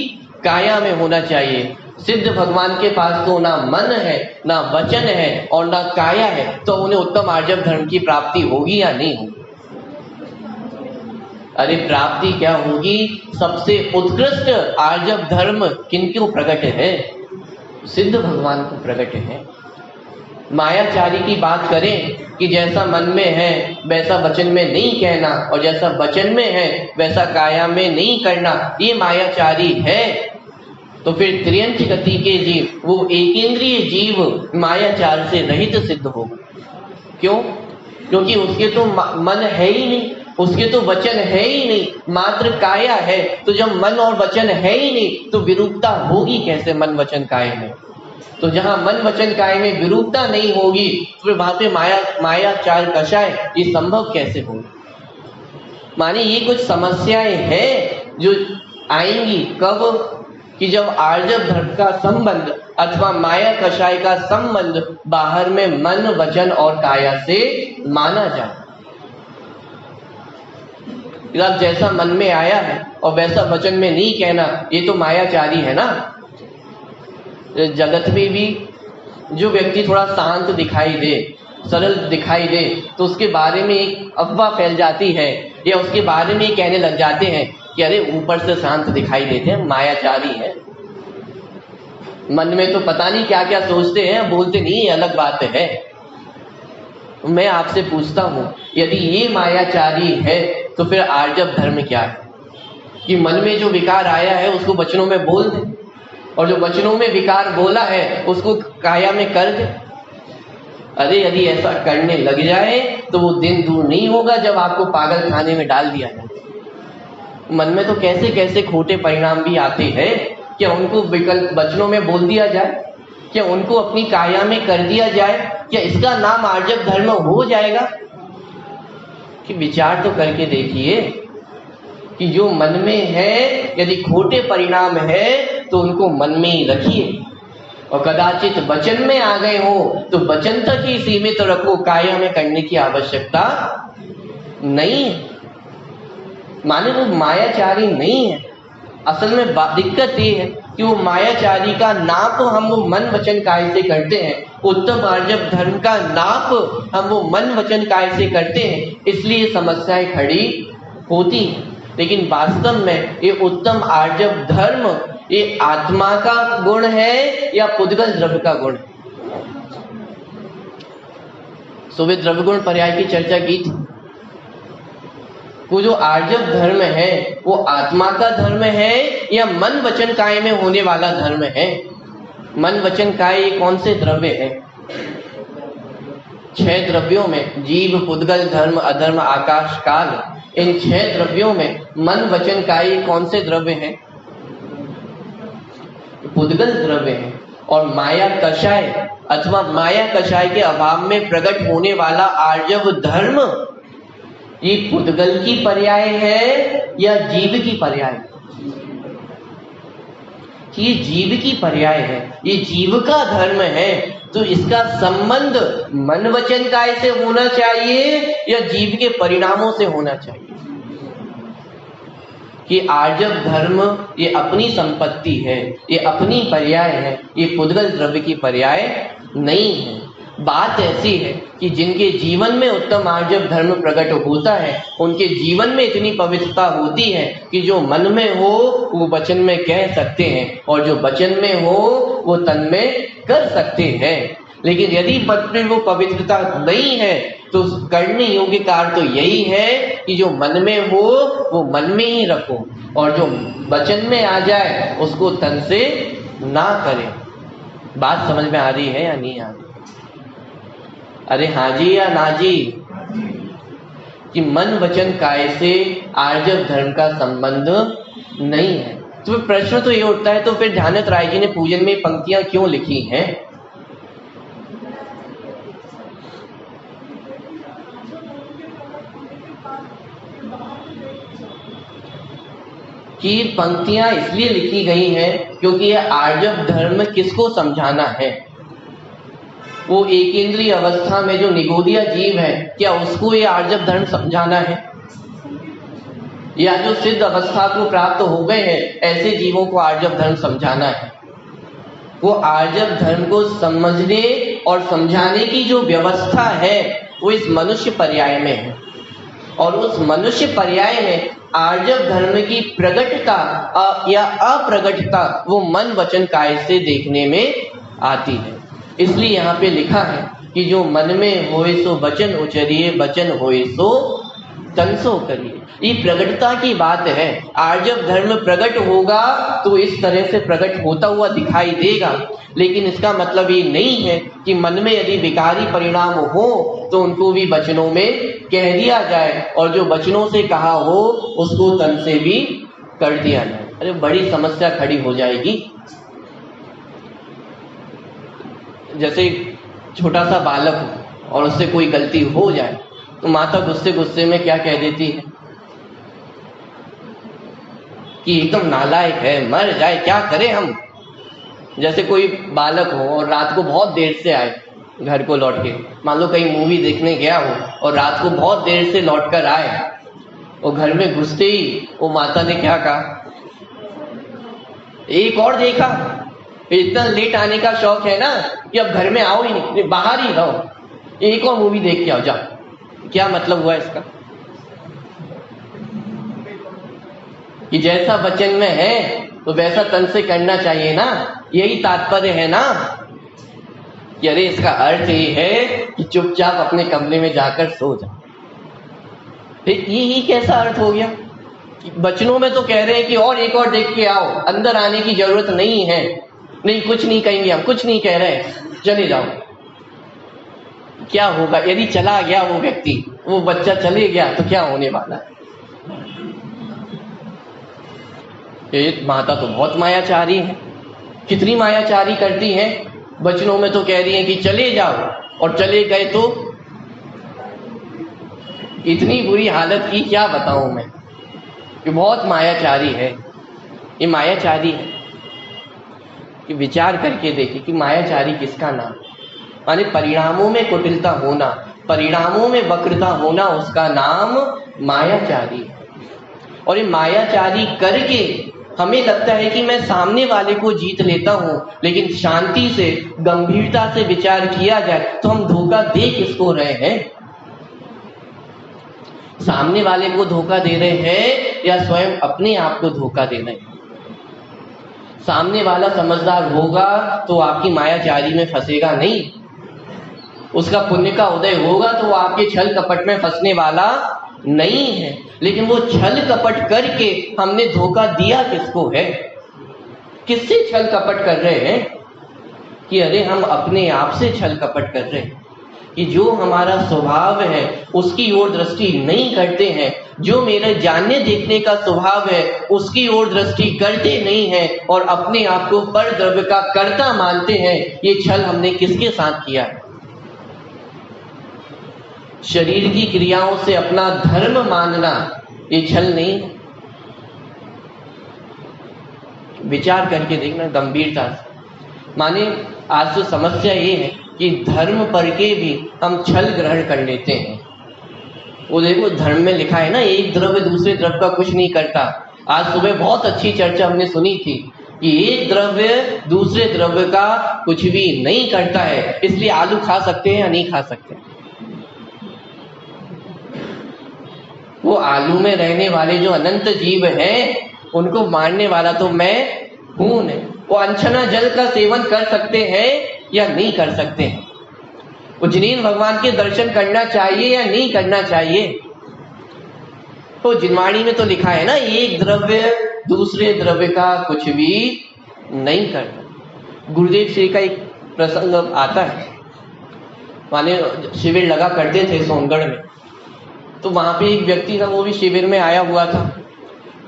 काया में होना चाहिए। सिद्ध भगवान के पास तो ना मन है, ना वचन है और ना काया है, तो उन्हें उत्तम आर्जव धर्म की प्राप्ति होगी या नहीं होगी? अरे प्राप्ति क्या होगी? सबसे उत्कृष्ट आर्जव धर्म किनको प्रकट है? सिद्ध भगवान को प्रकट है। मायाचारी की बात करें कि जैसा मन में है वैसा वचन में नहीं कहना और जैसा वचन में है वैसा काया में नहीं करना, ये मायाचारी है। तो फिर त्रियंच गति के जीव, वो एकेंद्रिय जीव मायाचार से रहित सिद्ध होगा। क्यों? क्योंकि उसके तो मन है ही नहीं, उसके तो वचन है ही नहीं, मात्र काया है। तो जब मन और वचन है ही नहीं तो विरूपता होगी कैसे मन वचन काय में? तो जहां मन वचन काय में विरूपता नहीं होगी तो फिर वहां पे मायाचार कषाय ये संभव कैसे होगा? माने ये कुछ समस्याएं हैं जो आएंगी कब? कि जब आर्जव धर्म का संबंध अथवा माया कषाय का संबंध बाहर में मन वचन और काया से माना जाए। जैसा मन में आया है और वैसा वचन में नहीं कहना, ये तो मायाचारी है ना। जगत में भी जो व्यक्ति थोड़ा शांत दिखाई दे, सरल दिखाई दे, तो उसके बारे में एक अफवाह फैल जाती है या उसके बारे में कहने लग जाते हैं कि अरे ऊपर से शांत दिखाई देते हैं, मायाचारी है। मन में तो पता नहीं क्या क्या सोचते हैं, बोलते नहीं, अलग बात है। मैं आपसे पूछता हूं, यदि ये मायाचारी है तो फिर आर्जव धर्म क्या है? कि मन में जो विकार आया है उसको वचनों में बोल दे और जो वचनों में विकार बोला है उसको काया में कर दे। अरे यदि ऐसा करने लग जाए तो वो दिन दूर नहीं होगा जब आपको पागल खाने में डाल दिया जाए। मन में तो कैसे कैसे खोटे परिणाम भी आते हैं। क्या उनको विकल्प वचनों में बोल दिया जाए? क्या उनको अपनी काया में कर दिया जाए? क्या इसका नाम आर्जव धर्म हो जाएगा? कि विचार तो करके देखिए कि जो मन में है यदि खोटे परिणाम है तो उनको मन में ही रखिए और कदाचित वचन में आ गए हो तो वचन तक ही सीमित रखो, काया में करने की आवश्यकता नहीं है। माने वो मायाचारी नहीं है। असल में दिक्कत ये है कि वो मायाचारी का नाप हम वो मन वचन काय से करते हैं, उत्तम आर्जव धर्म का नाप हम वो मन वचन काय से करते हैं, इसलिए समस्याएं खड़ी होती हैं। लेकिन वास्तव में ये उत्तम आर्जव धर्म ये आत्मा का गुण है या पुद्गल द्रव्य का गुण है? सुबह द्रव्य गुण पर्याय की चर्चा की थी। वो जो आर्जव धर्म है वो आत्मा का धर्म है या मन वचन काय में होने वाला धर्म है? मन वचन काय ये कौन से द्रव्य है? 6 द्रव्यों में जीव, पुद्गल, धर्म, अधर्म, आकाश, काल, इन 6 द्रव्यों में मन वचन काय कौन से द्रव्य हैं? पुद्गल द्रव्य है। और माया कषाय अथवा माया कषाय के अभाव में प्रकट होने वाला आर्जव धर्म ये पुद्गल की पर्याय है या जीव की पर्याय? ये जीव की पर्याय है, ये जीव का धर्म है। तो इसका संबंध मन वचन काय से होना चाहिए या जीव के परिणामों से होना चाहिए? कि आर्जव धर्म ये अपनी संपत्ति है, ये अपनी पर्याय है, ये पुद्गल द्रव्य की पर्याय नहीं है। बात ऐसी है कि जिनके जीवन में उत्तम आर्जव धर्म प्रकट होता है उनके जीवन में इतनी पवित्रता होती है कि जो मन में हो वो वचन में कह सकते हैं और जो वचन में हो वो तन में कर सकते हैं। लेकिन यदि मन में वो पवित्रता नहीं है तो करने योग्य कार्य तो यही है कि जो मन में हो वो मन में ही रखो और जो वचन में आ जाए उसको तन से ना करें। बात समझ में आ रही है या नहीं आ रही? अरे हाँ जी या ना जी? कि मन वचन काय से आर्जव धर्म का संबंध नहीं है। तो प्रश्न तो ये उठता है तो फिर ध्यानत राय जी ने पूजन में पंक्तियां क्यों लिखी हैं? कि पंक्तियां इसलिए लिखी गई हैं क्योंकि यह आर्जव धर्म किसको समझाना है? वो एकेंद्रीय अवस्था में जो निगोदिया जीव है क्या उसको ये आर्जव धर्म समझाना है? या जो सिद्ध अवस्था को प्राप्त हो गए हैं ऐसे जीवों को आर्जव धर्म समझाना है? वो आर्जव धर्म को समझने और समझाने की जो व्यवस्था है वो इस मनुष्य पर्याय में है और उस मनुष्य पर्याय में आर्जव धर्म की प्रगटता या अप्रगटता वो मन वचन काय से देखने में आती है। इसलिए यहाँ पे लिखा है कि जो मन में होए सो वचन उचरिए, वचन होए सो तन सो करिए। ये प्रगटता की बात है। आर्जव धर्म प्रकट होगा तो इस तरह से प्रकट होता हुआ दिखाई देगा, लेकिन इसका मतलब ये नहीं है कि मन में यदि विकारी परिणाम हो तो उनको भी वचनों में कह दिया जाए और जो वचनों से कहा हो उसको तन से भी कर दिया जाए। अरे बड़ी समस्या खड़ी हो जाएगी। जैसे छोटा सा बालक हो और उससे कोई गलती हो जाए तो माता गुस्से में क्या कह देती है कि एकदम नालायक है, मर जाए, क्या करें हम। जैसे कोई बालक हो और रात को बहुत देर से आए घर को लौट के, मान लो कहीं मूवी देखने गया हो और रात को बहुत देर से लौट कर आए और घर में घुसते ही वो माता ने क्या कहा, एक और देखा, इतना लेट आने का शौक है ना कि अब घर में आओ ही नहीं, बाहर ही रहो, एक और मूवी देख के आओ, जाओ। क्या मतलब हुआ इसका? कि जैसा वचन में है तो वैसा तन से करना चाहिए ना, यही तात्पर्य है ना। कि अरे इसका अर्थ ये है कि चुपचाप अपने कमरे में जाकर सो जा। ये कैसा अर्थ हो गया? वचनों में तो कह रहे हैं कि और एक और देख के आओ, अंदर आने की जरूरत नहीं है, नहीं कुछ नहीं कहेंगे हम, कुछ नहीं कह रहे, चले जाओ। क्या होगा यदि चला गया वो व्यक्ति, वो बच्चा चले गया तो क्या होने वाला है? एक माता तो बहुत मायाचारी है, कितनी मायाचारी करती है। वचनों में तो कह रही है कि चले जाओ और चले गए तो इतनी बुरी हालत की क्या बताऊं मैं। ये बहुत मायाचारी है, ये मायाचारी है। कि विचार करके देखिए कि मायाचारी किसका नाम, माने परिणामों में कुटिलता होना, परिणामों में वक्रता होना, उसका नाम मायाचारी है। और ये मायाचारी करके हमें लगता है कि मैं सामने वाले को जीत लेता हूं, लेकिन शांति से गंभीरता से विचार किया जाए तो हम धोखा दे किसको रहे हैं? सामने वाले को धोखा दे रहे हैं या स्वयं अपने आप को धोखा दे रहे हैं? सामने वाला समझदार होगा तो आपकी मायाचारी में फंसेगा नहीं, उसका पुण्य का उदय होगा तो वो आपके छल कपट में फंसने वाला नहीं है। लेकिन वो छल कपट करके हमने धोखा दिया किसको है? किससे छल कपट कर रहे हैं? कि अरे हम अपने आप से छल कपट कर रहे हैं कि जो हमारा स्वभाव है उसकी ओर दृष्टि नहीं करते हैं, जो मेरे जानने देखने का स्वभाव है उसकी ओर दृष्टि करते नहीं है और अपने आप को पर द्रव्य का कर्ता मानते हैं। ये छल हमने किसके साथ किया है? शरीर की क्रियाओं से अपना धर्म मानना ये छल नहीं है। विचार करके देखना गंभीरता से। माने आज तो समस्या ये है कि धर्म पर के भी हम छल ग्रहण कर लेते हैं। वो देखो धर्म में लिखा है ना, एक द्रव्य दूसरे द्रव्य का कुछ नहीं करता। आज सुबह बहुत अच्छी चर्चा हमने सुनी थी कि एक द्रव्य दूसरे द्रव्य का कुछ भी नहीं करता है, इसलिए आलू खा सकते हैं या नहीं खा सकते? वो आलू में रहने वाले जो अनंत जीव हैं, उनको मारने वाला तो मैं हूं नहीं। वो अनछना जल का सेवन कर सकते हैं या नहीं कर सकते हैं? उज्जैन भगवान के दर्शन करना चाहिए या नहीं करना चाहिए? तो जिनवाणी में तो लिखा है ना, एक द्रव्य दूसरे द्रव्य का कुछ भी नहीं करता। गुरुदेव श्री का एक प्रसंग आता है, माने शिविर लगा करते थे सोनगढ़ में, तो वहां पे एक व्यक्ति था, वो भी शिविर में आया हुआ था।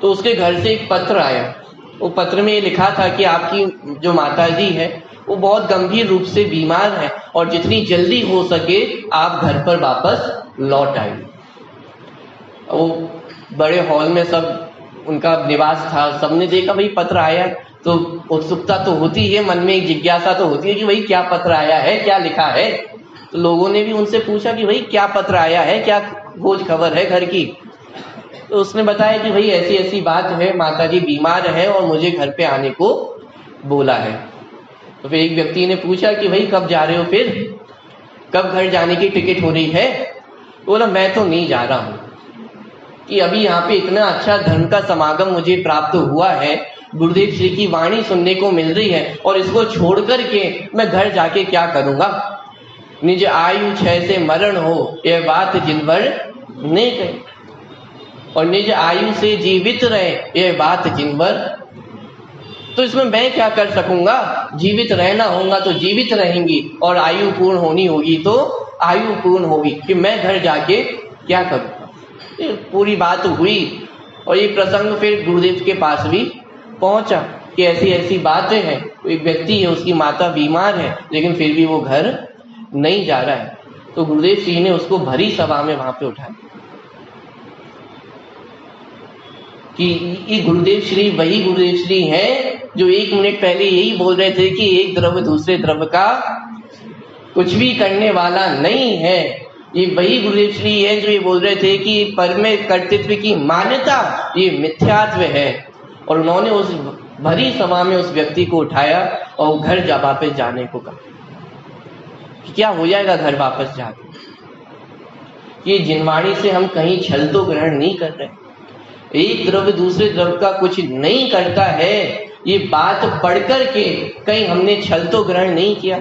तो उसके घर से एक पत्र आया। वो पत्र में ये लिखा था कि आपकी जो माताजी है वो बहुत गंभीर रूप से बीमार है और जितनी जल्दी हो सके आप घर पर वापस लौट आइए। वो बड़े हॉल में सब उनका निवास था, सबने देखा भाई पत्र आया, तो उत्सुकता तो होती है, मन में एक जिज्ञासा तो होती है कि भाई क्या पत्र आया है, क्या लिखा है। तो लोगों ने भी उनसे पूछा कि भाई क्या पत्र आया है, क्या खोज खबर है घर की। तो उसने बताया कि भाई ऐसी ऐसी बात है, माताजी बीमार है और मुझे घर पे आने को बोला है। तो फिर एक व्यक्ति ने पूछा कि भाई कब जा रहे हो, फिर कब घर जाने की टिकट हो रही है? बोला मैं तो नहीं जा रहा हूँ, कि अभी यहाँ पे इतना अच्छा धर्म का समागम मुझे प्राप्त हुआ है, गुरुदेव श्री की वाणी सुनने को मिल रही है, और इसको छोड़ करके मैं घर जाके क्या करूंगा? निज आयु क्षय से मरण हो, यह बात जिनवर ने कही, और निज आयु से जीवित रहे, यह बात जिनवर। तो इसमें मैं क्या कर सकूंगा? जीवित रहना होगा तो जीवित रहेंगी, और आयु पूर्ण होनी होगी तो आयु पूर्ण होगी, कि मैं घर जाके क्या करूंगा? ये पूरी बात हुई, और ये प्रसंग फिर गुरुदेव के पास भी पहुंचा कि ऐसी ऐसी बातें हैं। एक व्यक्ति है, उसकी माता बीमार है, लेकिन फिर भी वो घर नहीं जा रहा है। तो गुरुदेव श्री ने उसको भरी सभा में वहां पे उठाया कि ये गुरुदेव श्री वही गुरुदेव श्री हैं जो 1 मिनट पहले यही बोल रहे थे कि एक द्रव्य दूसरे द्रव्य का कुछ भी करने वाला नहीं है। ये वही गुरुदेव श्री है जो ये बोल रहे थे कि परम कर्तृत्व की मान्यता ये मिथ्यात्व है, और उन्होंने उस भरी सभा में उस व्यक्ति को उठाया और घर वापस जाने को कहा कि क्या हो जाएगा घर वापस जाके। ये जिनवाणी से हम कहीं छल तो ग्रहण नहीं कर रहे, एक द्रव्य दूसरे द्रव्य का कुछ नहीं करता है, ये बात पढ़ करके कहीं हमने छल तो ग्रहण नहीं किया,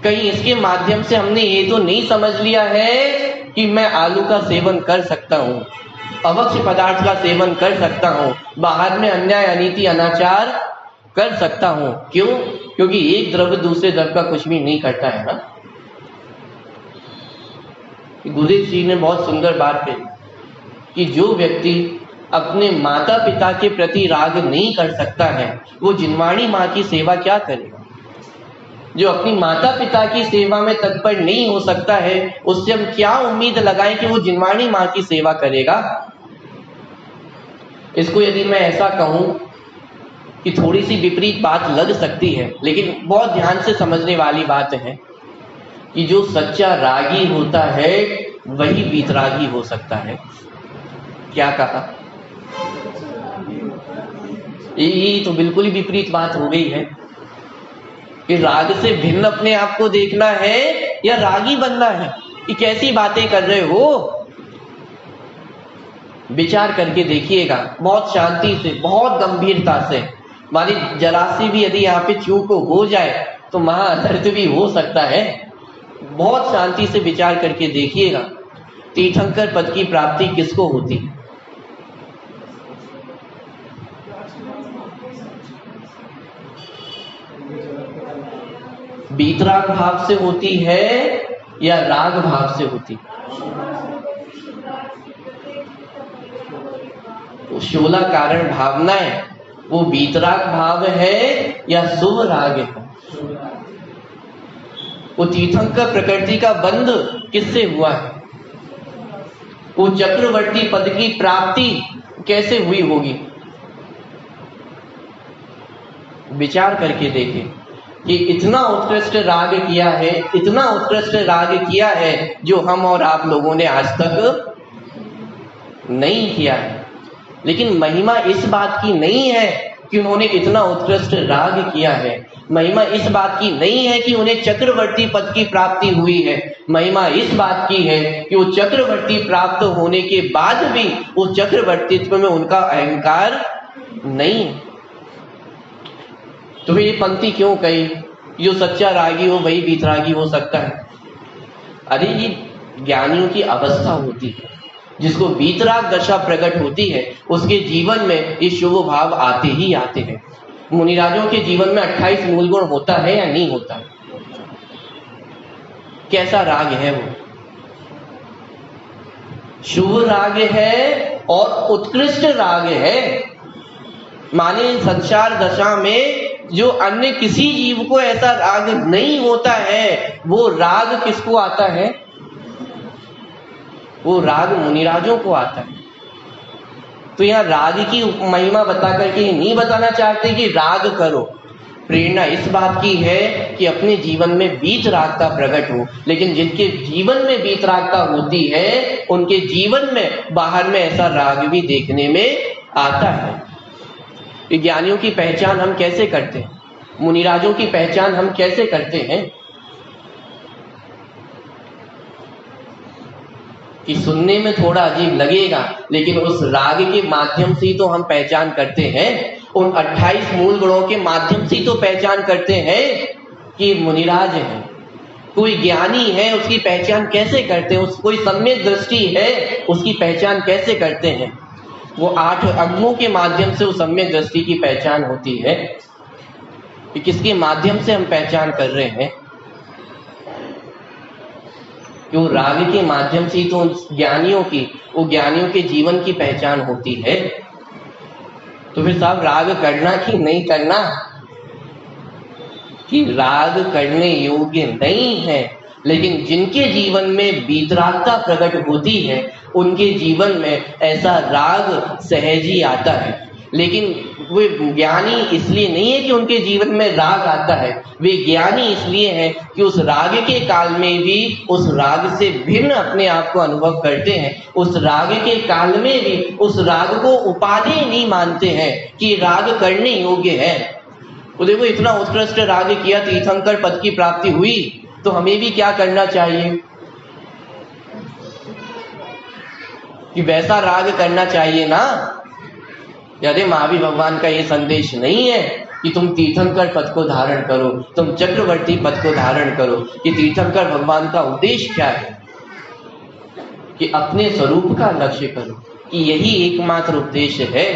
कहीं इसके माध्यम से हमने ये तो नहीं समझ लिया है कि मैं आलू का सेवन कर सकता हूँ, अवक्ष पदार्थ का सेवन कर सकता हूँ, बाहर में अन्याय अनीति अनाचार कर सकता हूँ। क्यों? क्योंकि एक द्रव्य दूसरे द्रव्य का कुछ भी नहीं करता है ना। गुरुदेव जी ने बहुत सुंदर बात कही कि जो व्यक्ति अपने माता पिता के प्रति राग नहीं कर सकता है, वो जिनवाणी माँ की सेवा क्या करेगा? जो अपनी माता पिता की सेवा में तत्पर नहीं हो सकता है, उससे हम क्या उम्मीद लगाएं कि वो जिनवाणी माँ की सेवा करेगा? इसको यदि मैं ऐसा कहूं कि थोड़ी सी विपरीत बात लग सकती है, लेकिन बहुत ध्यान से समझने वाली बात है कि जो सच्चा रागी होता है वही वीतरागी हो सकता है। क्या कहा? ये तो बिल्कुल ही विपरीत बात हो गई है कि राग से भिन्न अपने आप को देखना है या रागी बनना है। ये कैसी बातें कर रहे हो? विचार करके देखिएगा बहुत शांति से, बहुत गंभीरता से। मानी जरा सी भी यदि यहाँ पे चूक हो जाए तो महा अनर्थ भी हो सकता है। बहुत शांति से विचार करके देखिएगा, तीर्थंकर पद की प्राप्ति किसको होती है? वीतराग भाव से होती है या राग भाव से होती है? तो 16 कारण भावनाएं, वो वीतराग भाव है या शुभ राग है? वो तीर्थंकर प्रकृति का बंध किससे हुआ है? वो चक्रवर्ती पद की प्राप्ति कैसे हुई होगी? विचार करके देखें कि इतना उत्कृष्ट राग किया है, इतना उत्कृष्ट राग किया है जो हम और आप लोगों ने आज तक नहीं किया है। लेकिन महिमा इस बात की नहीं है कि उन्होंने इतना उत्कृष्ट राग किया है। महिमा इस बात की नहीं है कि उन्हें चक्रवर्ती पद की प्राप्ति हुई है, महिमा इस बात की है कि वो चक्रवर्ती प्राप्त होने के बाद भी उस चक्रवर्तीत्व में उनका अहंकार नहीं है। तो ये पंक्ति क्यों कही, जो सच्चा रागी हो वही वीतरागी हो सकता है? अरे ये ज्ञानियों की अवस्था होती है, जिसको वीतराग दशा प्रकट होती है उसके जीवन में ये शुभ भाव आते ही आते हैं। मुनिराजों के जीवन में 28 मूल गुण होता है या नहीं होता? कैसा राग है वो? शुभ राग है और उत्कृष्ट राग है। माने संसार दशा में जो अन्य किसी जीव को ऐसा राग नहीं होता है, वो राग किसको आता है? वो राग मुनिराजों को आता है। तो यहाँ राग की महिमा बता करके नहीं बताना चाहते कि राग करो, प्रेरणा इस बात की है कि अपने जीवन में वीतरागता प्रकट हो। लेकिन जिनके जीवन में वीतरागता होती है उनके जीवन में बाहर में ऐसा राग भी देखने में आता है। ज्ञानियों की पहचान हम कैसे करते हैं, मुनिराजों की पहचान हम कैसे करते हैं? कि सुनने में थोड़ा अजीब लगेगा, लेकिन उस राग के माध्यम से तो हम पहचान करते हैं, उन 28 मूल गुणों के माध्यम से तो पहचान करते हैं कि मुनिराज है। कोई ज्ञानी है उसकी पहचान कैसे करते हैं? कोई सम्यक दृष्टि है उसकी पहचान कैसे करते हैं? वो 8 अंगों के माध्यम से उस सम्यक दृष्टि की पहचान होती है। कि किसके माध्यम से हम पहचान कर रहे हैं? क्यों राग के माध्यम से तो ज्ञानियों की, वो ज्ञानियों के जीवन की पहचान होती है। तो फिर साहब राग करना कि नहीं करना? कि राग करने योग्य नहीं है, लेकिन जिनके जीवन में वीतरागता प्रकट होती है उनके जीवन में ऐसा राग सहज ही आता है। लेकिन वे ज्ञानी इसलिए नहीं है कि उनके जीवन में राग आता है, वे ज्ञानी इसलिए हैं कि उस राग के काल में भी उस राग से भिन्न अपने आप को अनुभव करते हैं। उस राग के काल में भी उस राग को उपाधि नहीं मानते हैं कि राग करने योग्य है। तो देखो इतना उत्कृष्ट राग किया, तीर्थंकर पद की प्राप्ति हुई, तो हमें भी क्या करना चाहिए? कि वैसा राग करना चाहिए ना। यदि महावीर भगवान का ये संदेश नहीं है कि तुम तीर्थंकर पद को धारण करो, तुम चक्रवर्ती पद को धारण करो। कि तीर्थंकर भगवान का उद्देश्य क्या है? कि अपने स्वरूप का लक्ष्य करो, कि यही एकमात्र उद्देश्य है।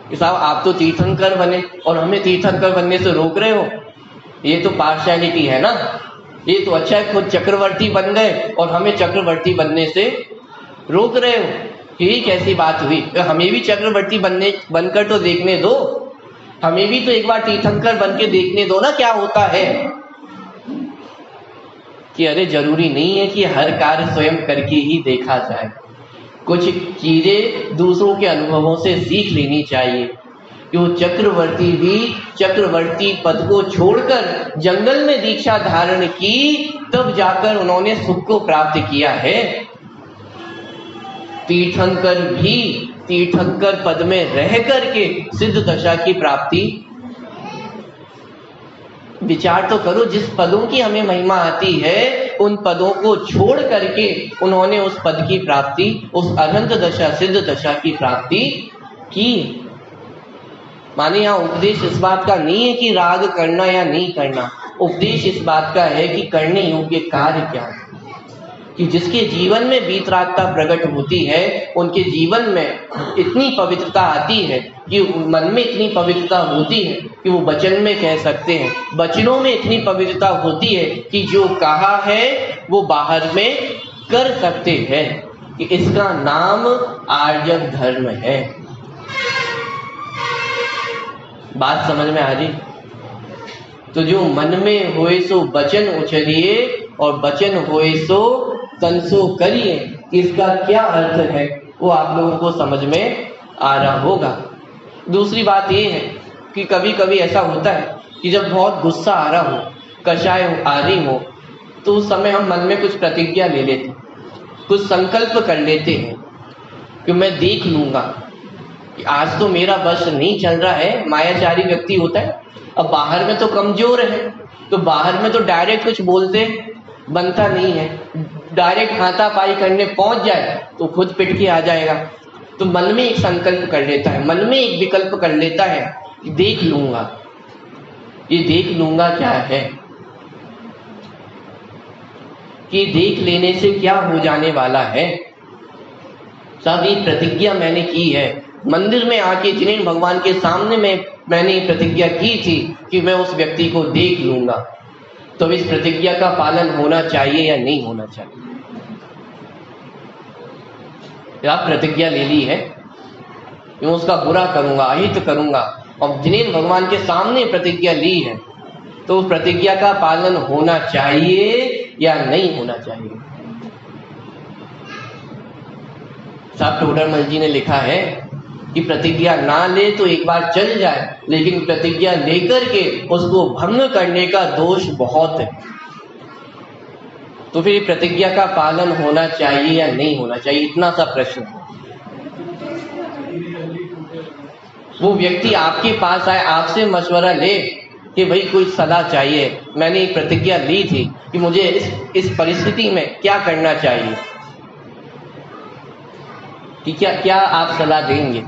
कि साहब आप तो तीर्थंकर बने और हमें तीर्थंकर बनने से रोक रहे हो, ये तो पार्शियलिटी है ना। ये तो अच्छा है खुद चक्रवर्ती बन गए और हमें चक्रवर्ती बनने से रोक रहे हो, ये कैसी बात हुई? हमें भी चक्रवर्ती बनकर तो देखने दो, हमें भी तो एक बार तीर्थंकर बन के देखने दो ना क्या होता है। कि अरे जरूरी नहीं है कि हर कार्य स्वयं करके ही देखा जाए, कुछ चीजें दूसरों के अनुभवों से सीख लेनी चाहिए। कि वो चक्रवर्ती भी चक्रवर्ती पद को छोड़कर जंगल में दीक्षा धारण की, तब जाकर उन्होंने सुख को प्राप्त किया है। तीर्थंकर भी तीर्थंकर पद में रह करके सिद्ध दशा की प्राप्ति। विचार तो करो, जिस पदों की हमें महिमा आती है उन पदों को छोड़ करके उन्होंने उस पद की प्राप्ति, उस अनंत दशा सिद्ध दशा की प्राप्ति की। माने यहाँ उपदेश इस बात का नहीं है कि राग करना या नहीं करना, उपदेश इस बात का है कि करने योग्य कार्य क्या है। कि जिसके जीवन में वीतरागता प्रकट होती है उनके जीवन में इतनी पवित्रता आती है, कि मन में इतनी पवित्रता होती है कि वो वचन में कह सकते हैं, वचनों में इतनी पवित्रता होती है कि जो कहा है वो बाहर में कर सकते हैं। कि इसका नाम आर्जव धर्म है। बात समझ में आ रही? तो जो मन में होए सो वचन उछलिए और वचन होए सो तन सो करिए, इसका क्या अर्थ है वो आप लोगों को समझ में आ रहा होगा। दूसरी बात ये है कि कभी कभी ऐसा होता है कि जब बहुत गुस्सा आ रहा हो, कषाय आ रही हो, तो उस समय हम मन में कुछ प्रतिज्ञा ले लेते, कुछ संकल्प कर लेते हैं कि मैं देख लूंगा, कि आज तो मेरा बस नहीं चल रहा है, मायाचारी व्यक्ति होता है। अब बाहर में तो कमजोर है, तो बाहर में तो डायरेक्ट कुछ बोलते बनता नहीं है, डायरेक्ट हाथापाई करने पहुंच जाए तो खुद पिट के आ जाएगा। तो मन में एक संकल्प कर लेता है, मन में एक विकल्प कर लेता है कि देख लूंगा, ये देख लूंगा क्या है, कि देख लेने से क्या हो जाने वाला है। साहब ये प्रतिज्ञा मैंने की है, मंदिर में आके जिनेन्द्र भगवान के सामने मैंने प्रतिज्ञा की थी कि मैं उस व्यक्ति को देख लूंगा, तो इस प्रतिज्ञा का पालन होना चाहिए या नहीं होना चाहिए? आप प्रतिज्ञा ले ली है कि मैं उसका बुरा करूंगा, अहित करूंगा, और जिनेन्द्र भगवान के सामने प्रतिज्ञा ली है, तो उस प्रतिज्ञा का पालन होना चाहिए या नहीं होना चाहिए? साहब टोडरमल जी ने लिखा है कि प्रतिज्ञा ना ले तो एक बार चल जाए, लेकिन प्रतिज्ञा लेकर के उसको भंग करने का दोष बहुत है। तो फिर प्रतिज्ञा का पालन होना चाहिए या नहीं होना चाहिए, इतना सा प्रश्न है। वो व्यक्ति आपके पास आए, आपसे मशवरा ले कि भाई कोई सलाह चाहिए, मैंने एक प्रतिज्ञा ली थी कि मुझे इस परिस्थिति में क्या करना चाहिए, कि क्या आप सलाह देंगे?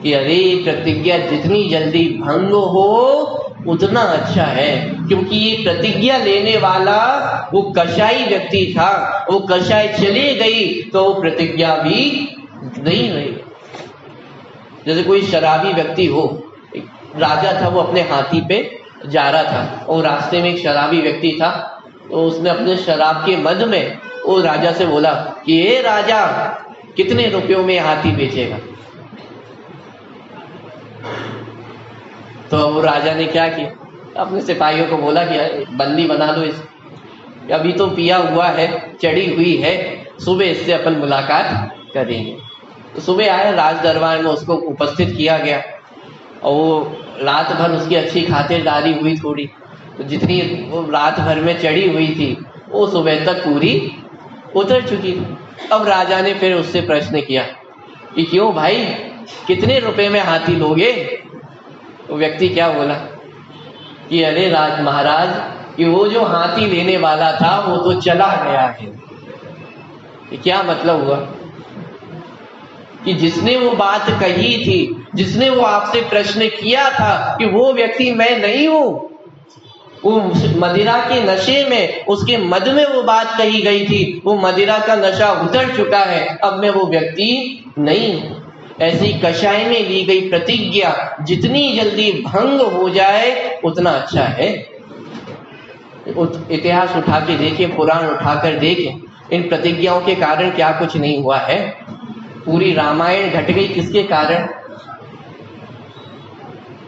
कि अरे प्रतिज्ञा जितनी जल्दी भंग हो उतना अच्छा है, क्योंकि ये प्रतिज्ञा लेने वाला वो कषाई व्यक्ति था, वो कषाय चली गई तो वो प्रतिज्ञा भी नहीं रही। जैसे कोई शराबी व्यक्ति हो, एक राजा था, वो अपने हाथी पे जा रहा था और रास्ते में एक शराबी व्यक्ति था, तो उसने अपने शराब के मद में वो राजा से बोला कि ये राजा कितने रुपयों में हाथी बेचेगा? तो वो राजा ने क्या किया, अपने सिपाहियों को बोला कि बंदी बना दो इस, अभी तो पिया हुआ है, चढ़ी हुई है, सुबह इससे अपन मुलाकात करेंगे। तो सुबह आया, राज दरबार में उसको उपस्थित किया गया और वो रात भर उसकी अच्छी खातिरदारी हुई थोड़ी, तो जितनी वो रात भर में चढ़ी हुई थी वो सुबह तक पूरी उतर चुकी थी। अब राजा ने फिर उससे प्रश्न किया कि क्यों भाई, कितने रुपए में हाथी लोगे? वो व्यक्ति क्या बोला कि अरे महाराज, कि वो जो हाथी लेने वाला था वो तो चला गया है। कि क्या मतलब हुआ कि जिसने वो बात कही थी, जिसने वो आपसे प्रश्न किया था कि वो व्यक्ति मैं नहीं हूं, वो मदिरा के नशे में, उसके मद में वो बात कही गई थी, वो मदिरा का नशा उतर चुका है, अब मैं वो व्यक्ति नहीं हूं। ऐसी कषाय में ली गई प्रतिज्ञा जितनी जल्दी भंग हो जाए उतना अच्छा है। इतिहास उठा के देखें, पुराण उठाकर देखें, इन प्रतिज्ञाओं के कारण क्या कुछ नहीं हुआ है। पूरी रामायण घट गई किसके कारण?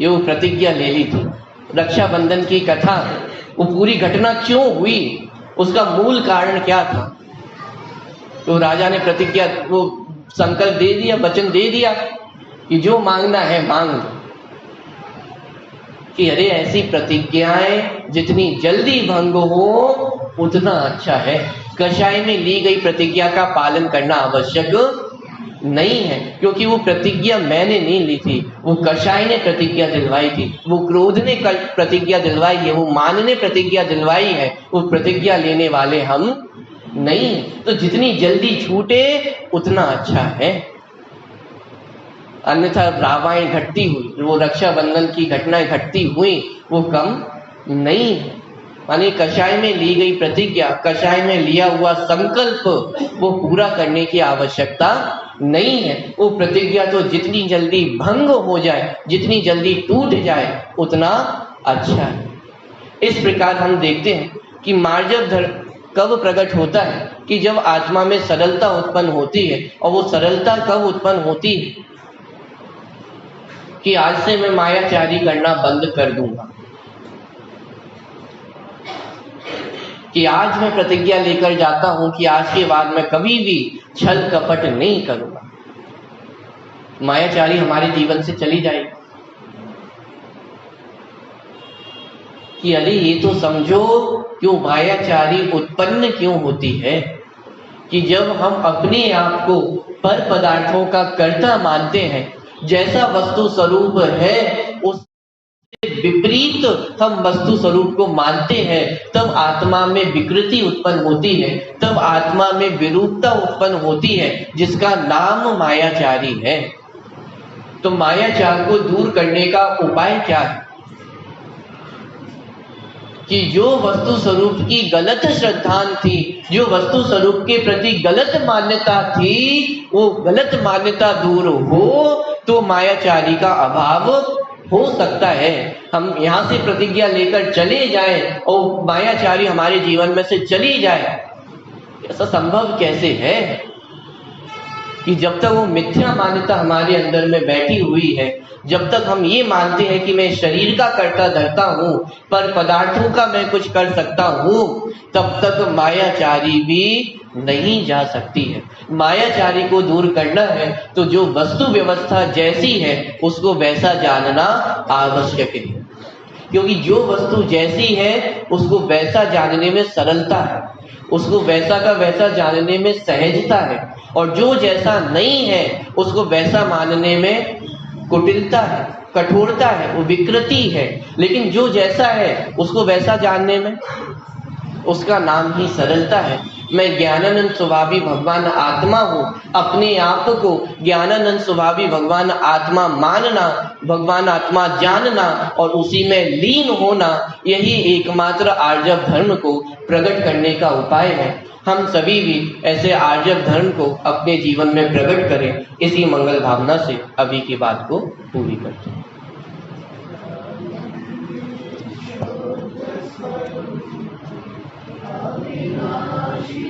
ये वो प्रतिज्ञा ले ली थी। रक्षाबंधन की कथा, वो पूरी घटना क्यों हुई, उसका मूल कारण क्या था? तो राजा ने प्रतिज्ञा, वो संकल्प दे दिया, वचन दे दिया कि जो मांगना है मांग लो। कि अरे ऐसी प्रतिज्ञाएं जितनी जल्दी भंग हो उतना अच्छा है। कषाय में ली गई प्रतिज्ञा का पालन करना आवश्यक नहीं है, क्योंकि वो प्रतिज्ञा मैंने नहीं ली थी, वो कषाय ने प्रतिज्ञा दिलवाई थी, वो क्रोध ने प्रतिज्ञा दिलवाई है, वो मान ने प्रतिज्ञा दिलवाई है, वो प्रतिज्ञा लेने वाले हम नहीं। तो जितनी जल्दी छूटे उतना अच्छा है। अन्यथा रामायण घटती हुई, वो रक्षाबंधन की घटनाएं घटती हुई, वो कम नहीं है। माने कषाय में ली गई प्रतिज्ञा, कषाय में लिया हुआ संकल्प, वो पूरा करने की आवश्यकता नहीं है। वो प्रतिज्ञा तो जितनी जल्दी भंग हो जाए, जितनी जल्दी टूट जाए उतना अच्छा है। इस प्रकार हम देखते हैं कि मार्जव धर्म कब प्रकट होता है कि जब आत्मा में सरलता उत्पन्न होती है। और वो सरलता कब उत्पन्न होती है कि आज से मैं मायाचारी करना बंद कर दूंगा, कि आज मैं प्रतिज्ञा लेकर जाता हूं कि आज के बाद मैं कभी भी छल कपट नहीं करूंगा। मायाचारी हमारे जीवन से चली जाएगी। कि अरे ये तो समझो क्यों मायाचारी उत्पन्न क्यों होती है, कि जब हम अपने आप को पर पदार्थों का कर्ता मानते हैं, जैसा वस्तु स्वरूप है उससे विपरीत हम वस्तु स्वरूप को मानते हैं, तब आत्मा में विकृति उत्पन्न होती है, तब आत्मा में विरूपता उत्पन्न होती है, जिसका नाम मायाचारी है। तो मायाचार को दूर करने का उपाय क्या है? कि जो वस्तु स्वरूप की गलत श्रद्धा थी, जो वस्तु स्वरूप के प्रति गलत मान्यता थी, वो गलत मान्यता दूर हो तो मायाचारी का अभाव हो सकता है। हम यहाँ से प्रतिज्ञा लेकर चले जाएं और मायाचारी हमारे जीवन में से चली जाए, ऐसा संभव कैसे है? कि जब तक वो मिथ्या मान्यता हमारे अंदर में बैठी हुई है, जब तक हम ये मानते हैं कि मैं शरीर का कर्ता धर्ता हूं, पर पदार्थों का मैं कुछ कर सकता हूं, तब तक मायाचारी भी नहीं जा सकती है। मायाचारी को दूर करना है तो जो वस्तु व्यवस्था जैसी है उसको वैसा जानना आवश्यक है, क्योंकि जो वस्तु जैसी है उसको वैसा जानने में सरलता है, उसको वैसा का वैसा जानने में सहजता है, और जो जैसा नहीं है उसको वैसा मानने में कुटिलता है, कठोरता है, वो विकृति है। लेकिन जो जैसा है उसको वैसा जानने में उसका नाम ही सरलता है। मैं ज्ञानानंद स्वभावी भगवान आत्मा हूँ, अपने आप को ज्ञानानंद स्वभावी भगवान आत्मा मानना, भगवान आत्मा जानना और उसी में लीन होना, यही एकमात्र आर्जव धर्म को प्रकट करने का उपाय है। हम सभी भी ऐसे आर्जव धर्म को अपने जीवन में प्रकट करें। इसी मंगल भावना से अभी की बात को पूरी करते हैं। अविनाशी